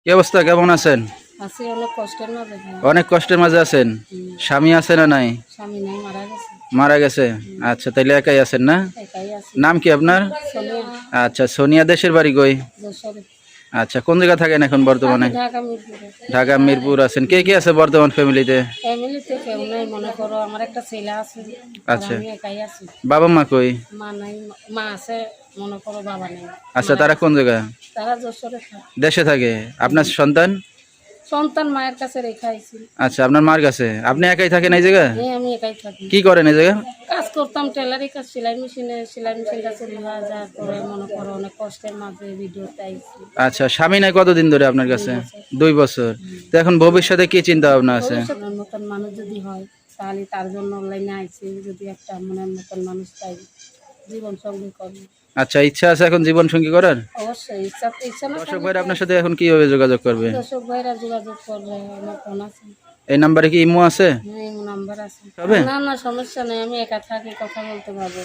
কি অবস্থা, কেমন আছেন? আছি অনেক কষ্টের মাঝে ভাই। অনেক কষ্টের মাঝে আছেন। স্বামী আছে না নাই? স্বামী নাই, মারা গেছে। মারা গেছে। আচ্ছা, তাইলে একাই আছেন না? একাই আছি। নাম কি আপনার? সোনিয়া। আচ্ছা, সোনিয়া। দেশের বাড়ি কই? যশোরে। আচ্ছা, কোন জায়গা থাকেন এখন বর্তমানে? আমি ঢাকা মিরপুরে। ঢাকা মিরপুর আছেন। কে কে আছে বর্তমান ফ্যামিলিতে? ফ্যামিলিতে কেউ নাই, মনে করো আমার একটা ছেলে আছে আর আচ্ছা, আমি একাই আছি। বাবা মা কই? মা নাই, মা আছে, মনে করো বাবা নেই। আচ্ছা, তারা কোন জায়গা? তারা যশোরে থাকে। দেশে থাকে। আপনার সন্তান? সন্তান মায়ের কাছে রেখে আইছি। আচ্ছা, আপনার মার কাছে। আপনি একাই থাকেন এই জায়গা? হ্যাঁ, আমি একাই থাকি। কি করেন এই জায়গা? কাজ করতাম, টেলারি কাজ, সেলাই মেশিনটা চলে যাওয়ার পরে মনে করো অনেক কষ্টের মাঝে ভিডিওতে আইছি। আচ্ছা, স্বামী নাই কতদিন ধরে আপনার কাছে? 2 বছর। তো এখন ভবিষ্যতে কি চিন্তা ভাবনা আছে? ভবিষ্যতের মতন মানুষ যদি হয় তাহলে তার জন্য অনলাইনে আইছি, যদি একটা মনের মতন মানুষ পাই জীবন সঙ্গী করবো। আচ্ছা, ইচ্ছা আছে এখন জীবন সঙ্গী করার? অবশ্যই ইচ্ছা না দর্শক ভাইরা আপনার সাথে এখন কিভাবে যোগাযোগ করবে? দর্শক ভাইরা যোগাযোগ করবে, আমার ফোন আছে। এই নাম্বারে কি ইমো আছে? হ্যাঁ, নাম্বার আছে। হবে? না না, সমস্যা নেই, আমি একা থাকি, কথা বলতে পারবো।